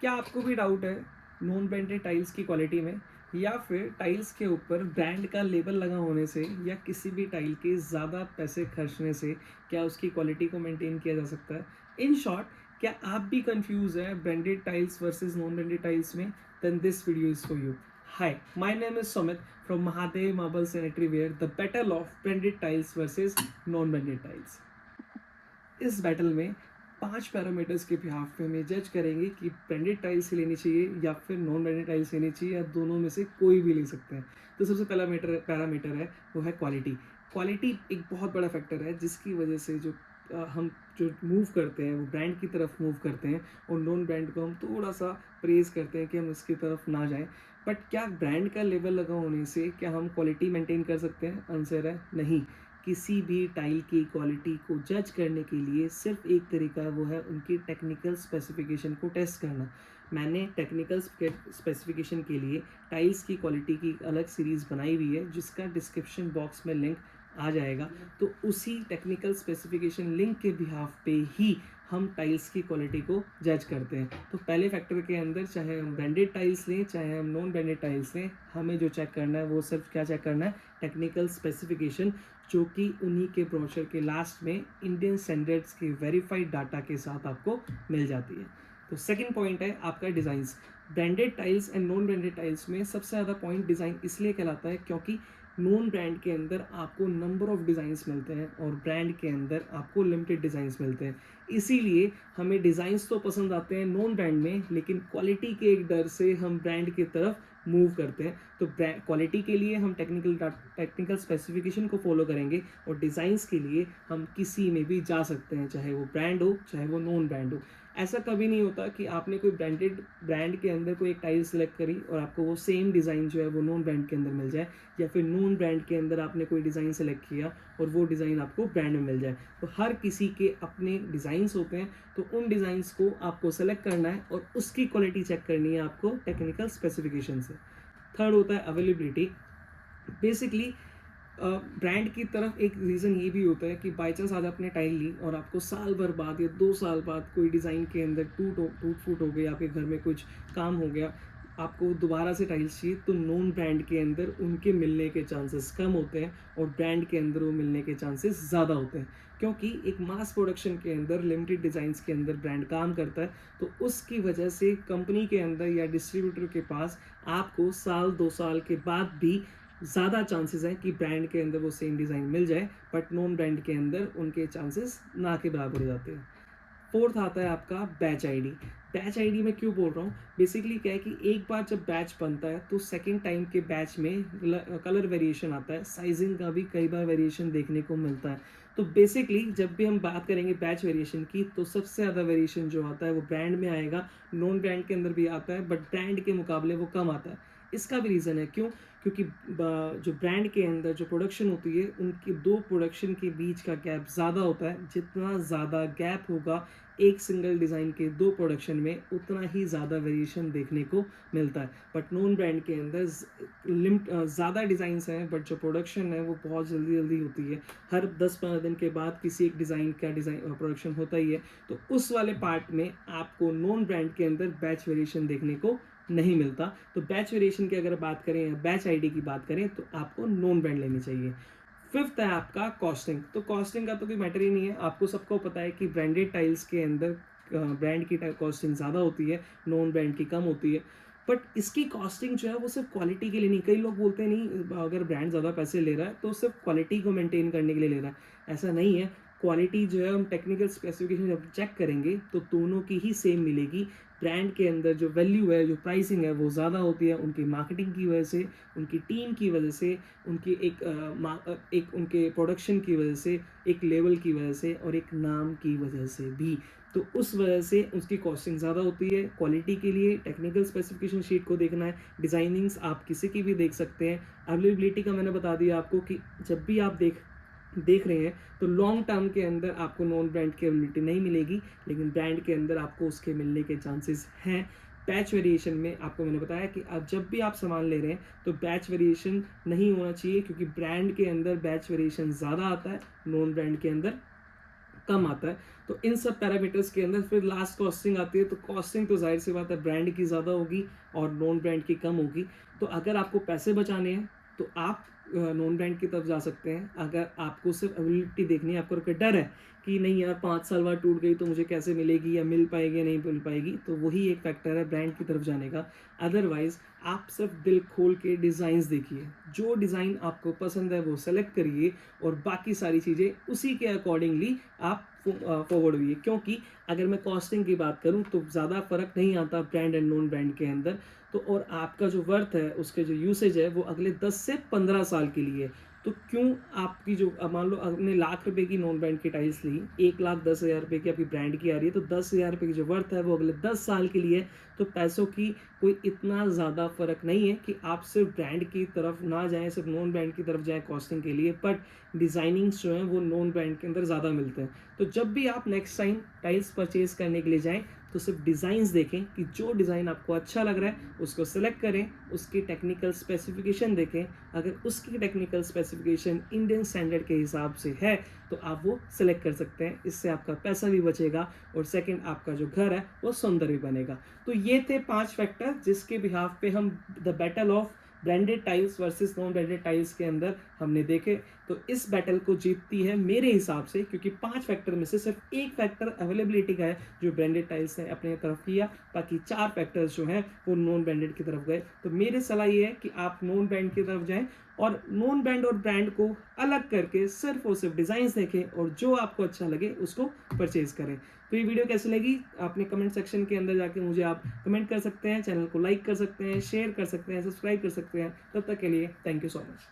क्या आपको भी डाउट है नॉन ब्रांडेड टाइल्स की क्वालिटी में, या फिर टाइल्स के ऊपर ब्रांड का लेबल लगा होने से या किसी भी टाइल के ज़्यादा पैसे खर्चने से क्या उसकी क्वालिटी को मेंटेन किया जा सकता है? इन शॉर्ट, क्या आप भी कंफ्यूज है branded tiles versus non branded tiles में? Then this video is for you. Hi, my name is Sumit from Mahadev Marble Sanitary Ware, the battle of branded tiles versus non-branded tiles. इस battle में 5 parameters के behalf पे हमें जज करेंगे कि branded tiles ही लेनी चाहिए या फिर नॉन ब्रांडेड टाइल्स लेनी चाहिए, या दोनों में से कोई भी ले सकते हैं. तो सबसे पहला पैरामीटर है वो है क्वालिटी. क्वालिटी एक बहुत बड़ा फैक्टर है जिसकी वजह से हम जो मूव करते हैं वो ब्रांड की तरफ मूव करते हैं, और नॉन ब्रांड को हम थोड़ा सा प्रेज करते हैं कि हम इसकी तरफ ना जाएं. बट क्या ब्रांड का लेवल लगा होने से क्या हम क्वालिटी मेंटेन कर सकते हैं? आंसर है नहीं. किसी भी टाइल की क्वालिटी को जज करने के लिए सिर्फ एक तरीका है, वो है उनकी टेक्निकल स्पेसिफिकेशन को टेस्ट करना. मैंने टेक्निकल स्पेसिफिकेशन के लिए टाइल्स की क्वालिटी की अलग सीरीज़ बनाई हुई है जिसका डिस्क्रिप्शन बॉक्स में लिंक आ जाएगा. तो उसी टेक्निकल स्पेसिफिकेशन लिंक के बिहाफ पे ही हम टाइल्स की क्वालिटी को जज करते हैं. तो पहले फैक्टर के अंदर चाहे हम ब्रांडेड टाइल्स लें चाहे हम नॉन ब्रांडेड टाइल्स लें, हमें जो चेक करना है वो सिर्फ क्या चेक करना है? टेक्निकल स्पेसिफिकेशन, जो कि उन्हीं के ब्रोशर के लास्ट में इंडियन स्टैंडर्ड्स के वेरीफाइड डाटा के साथ आपको मिल जाती है. तो सेकंड पॉइंट है आपका designs. Branded tiles and non branded tiles में सबसे ज़्यादा पॉइंट डिज़ाइन इसलिए कहलाता है क्योंकि नॉन ब्रांड के अंदर आपको नंबर ऑफ डिज़ाइंस मिलते हैं और ब्रांड के अंदर आपको लिमिटेड डिज़ाइंस मिलते हैं. इसीलिए हमें डिज़ाइंस तो पसंद आते हैं नॉन ब्रांड में, लेकिन क्वालिटी के एक डर से हम ब्रांड की तरफ मूव करते हैं. तो क्वालिटी के लिए हम टेक्निकल स्पेसिफिकेशन को फॉलो करेंगे, और डिज़ाइंस के लिए हम किसी में भी जा सकते हैं, चाहे वो ब्रांड हो चाहे वो नॉन ब्रांड हो. ऐसा कभी नहीं होता कि आपने कोई ब्रांडेड ब्रांड के अंदर कोई एक टाइल सेलेक्ट करी और आपको वो सेम डिज़ाइन जो है वो नॉन ब्रांड के अंदर मिल जाए, या फिर नॉन ब्रांड के अंदर आपने कोई डिज़ाइन सेलेक्ट किया और वो डिज़ाइन आपको ब्रांड में मिल जाए. तो हर किसी के अपने डिज़ाइंस होते हैं, तो उन डिज़ाइंस को आपको सेलेक्ट करना है और उसकी क्वालिटी चेक करनी है आपको टेक्निकल स्पेसिफिकेशन से. थर्ड होता है अवेलेबिलिटी. बेसिकली ब्रांड की तरफ एक रीज़न ये भी होता है कि बाई चांस आज आपने टाइल ली और आपको साल भर बाद या 2 साल बाद कोई डिज़ाइन के अंदर टूट फूट हो गई, आपके घर में कुछ काम हो गया, आपको दोबारा से टाइल्स चाहिए, तो नॉन ब्रांड के अंदर उनके मिलने के चांसेस कम होते हैं और ब्रांड के अंदर वो मिलने के चांसेस ज़्यादा होते हैं. क्योंकि एक मास प्रोडक्शन के अंदर लिमिटेड डिज़ाइंस के अंदर ब्रांड काम करता है, तो उसकी वजह से कंपनी के अंदर या डिस्ट्रीब्यूटर के पास आपको साल 2 साल के बाद भी ज़्यादा चांसेस हैं कि ब्रांड के अंदर वो सेम डिज़ाइन मिल जाए, बट नॉन ब्रांड के अंदर उनके चांसेस ना के बराबर हो जाते हैं. फोर्थ आता है आपका बैच आईडी. बैच आईडी मैं क्यों बोल रहा हूँ? बेसिकली क्या है कि एक बार जब बैच बनता है तो सेकेंड टाइम के बैच में कलर वेरिएशन आता है, साइजिंग का भी कई बार वेरिएशन देखने को मिलता है. तो बेसिकली जब भी हम बात करेंगे बैच वेरिएशन की, तो सबसे ज़्यादा वेरिएशन जो आता है वो ब्रांड में आएगा. नॉन ब्रांड के अंदर भी आता है, बट ब्रांड के मुकाबले वो कम आता है. इसका भी रीज़न है क्यों? क्योंकि जो ब्रांड के अंदर जो प्रोडक्शन होती है उनकी दो प्रोडक्शन के बीच का गैप ज़्यादा होता है. जितना ज़्यादा गैप होगा एक सिंगल डिज़ाइन के दो प्रोडक्शन में, उतना ही ज़्यादा वेरिएशन देखने को मिलता है. बट नॉन ब्रांड के अंदर ज़्यादा डिज़ाइंस हैं, बट जो प्रोडक्शन है वो बहुत जल्दी जल्दी होती है. हर 10-15 दिन के बाद किसी एक डिज़ाइन का प्रोडक्शन होता ही है. तो उस वाले पार्ट में आपको नॉन ब्रांड के अंदर बैच वेरिएशन देखने को नहीं मिलता. तो बैच वेरिएशन की अगर बात करें या बैच आईडी की बात करें तो आपको नॉन ब्रांड लेनी चाहिए. फिफ्थ है आपका कॉस्टिंग. तो कॉस्टिंग का तो कोई मैटर ही नहीं है. आपको सबको पता है कि ब्रांडेड टाइल्स के अंदर ब्रांड की कॉस्टिंग ज़्यादा होती है, नॉन ब्रांड की कम होती है. बट इसकी कॉस्टिंग जो है वो सिर्फ क्वालिटी के लिए नहीं. कई लोग बोलते हैं नहीं, अगर ब्रांड ज़्यादा पैसे ले रहा है तो सिर्फ क्वालिटी को मेंटेन करने के लिए ले रहा है. ऐसा नहीं है. क्वालिटी जो है हम टेक्निकल स्पेसिफिकेशन जब चेक करेंगे तो दोनों की ही सेम मिलेगी. ब्रांड के अंदर जो वैल्यू है, जो प्राइसिंग है वो ज़्यादा होती है उनकी मार्केटिंग की वजह से, उनकी टीम की वजह से, उनकी एक उनके प्रोडक्शन की वजह से, एक लेवल की वजह से और एक नाम की वजह से भी. तो उस वजह से उसकी कॉस्टिंग ज़्यादा होती है. क्वालिटी के लिए टेक्निकल स्पेसिफिकेशन शीट को देखना है. डिज़ाइनिंग्स आप किसी की भी देख सकते हैं. अवेलेबिलिटी का मैंने बता दिया आपको कि जब भी आप देख रहे हैं तो लॉन्ग टर्म के अंदर आपको नॉन ब्रांड की अवेलेबिलिटी नहीं मिलेगी, लेकिन ब्रांड के अंदर आपको उसके मिलने के चांसेस हैं. बैच वेरिएशन में आपको मैंने बताया कि आप जब भी आप सामान ले रहे हैं तो बैच वेरिएशन नहीं होना चाहिए, क्योंकि ब्रांड के अंदर बैच वेरिएशन ज़्यादा आता है, नॉन ब्रांड के अंदर कम आता है। तो इन सब पैरामीटर्स के अंदर फिर लास्ट कॉस्टिंग आती है, तो कॉस्टिंग तो जाहिर सी बात है ब्रांड की ज़्यादा होगी और नॉन ब्रांड की कम होगी। तो अगर आपको पैसे बचाने हैं तो आप नॉन ब्रांड की तरफ जा सकते हैं। अगर आपको सिर्फ अवेलेबिलिटी देखनी है, आपको कोई डर है कि नहीं यार 5 साल बाद टूट गई तो मुझे कैसे मिलेगी या मिल पाएगी या नहीं मिल पाएगी, तो वही एक फैक्टर है ब्रांड की तरफ जाने का। अदरवाइज आप सिर्फ दिल खोल के डिज़ाइंस देखिए, जो डिज़ाइन आपको पसंद है वो सेलेक्ट करिए और बाकी सारी चीज़ें उसी के अकॉर्डिंगली आप फॉरवर्ड हुई। क्योंकि अगर मैं कॉस्टिंग की बात करूं तो ज़्यादा फ़र्क नहीं आता ब्रांड एंड नॉन ब्रांड के अंदर। तो और आपका जो वर्थ है, उसके जो यूसेज है वो अगले 10 से 15 साल के लिए है। तो क्यों आपकी जो मान लो आपने ₹1,00,000 की नॉन ब्रांड की टाइल्स ली, 1,10,000 की आपकी ब्रांड की आ रही है, तो 10,000 की जो वर्थ है वो अगले 10 साल के लिए है। तो पैसों की कोई इतना ज़्यादा फ़र्क नहीं है कि आप सिर्फ ब्रांड की तरफ ना जाएं, सिर्फ नॉन ब्रांड की तरफ जाएं कॉस्टिंग के लिए। बट डिज़ाइनिंग्स जो हैं वो नॉन ब्रांड के अंदर ज़्यादा मिलते हैं। तो जब भी आप नेक्स्ट टाइम टाइल्स परचेज़ करने के लिए जाएं तो सिर्फ डिज़ाइंस देखें कि जो डिज़ाइन आपको अच्छा लग रहा है उसको सेलेक्ट करें, उसकी टेक्निकल स्पेसिफिकेशन देखें। अगर उसकी टेक्निकल स्पेसिफिकेशन इंडियन स्टैंडर्ड के हिसाब से है तो आप वो सेलेक्ट कर सकते हैं। इससे आपका पैसा भी बचेगा और सेकंड आपका जो घर है वो सुंदर भी बनेगा। तो ये थे 5 फैक्टर जिसके बिहाफ पे हम the battle of branded tiles versus non branded tiles के अंदर हमने देखे। तो इस बैटल को जीतती है मेरे हिसाब से, क्योंकि 5 फैक्टर में से सिर्फ एक फैक्टर अवेलेबिलिटी का है जो ब्रांडेड टाइल्स ने अपने तरफ किया, बाकी 4 फैक्टर्स जो हैं वो नॉन ब्रांडेड की तरफ गए। तो मेरी सलाह ये है कि आप नॉन ब्रांड की तरफ जाएं और नॉन ब्रांड और ब्रांड को अलग करके सिर्फ और सिर्फ डिज़ाइंस देखें और जो आपको अच्छा लगे उसको परचेज करें। तो ये वीडियो कैसी लगी आपने कमेंट सेक्शन के अंदर जाके मुझे आप कमेंट कर सकते हैं, चैनल को लाइक कर सकते हैं, शेयर कर सकते हैं, सब्सक्राइब कर सकते हैं। तब तक के लिए थैंक यू सो मच।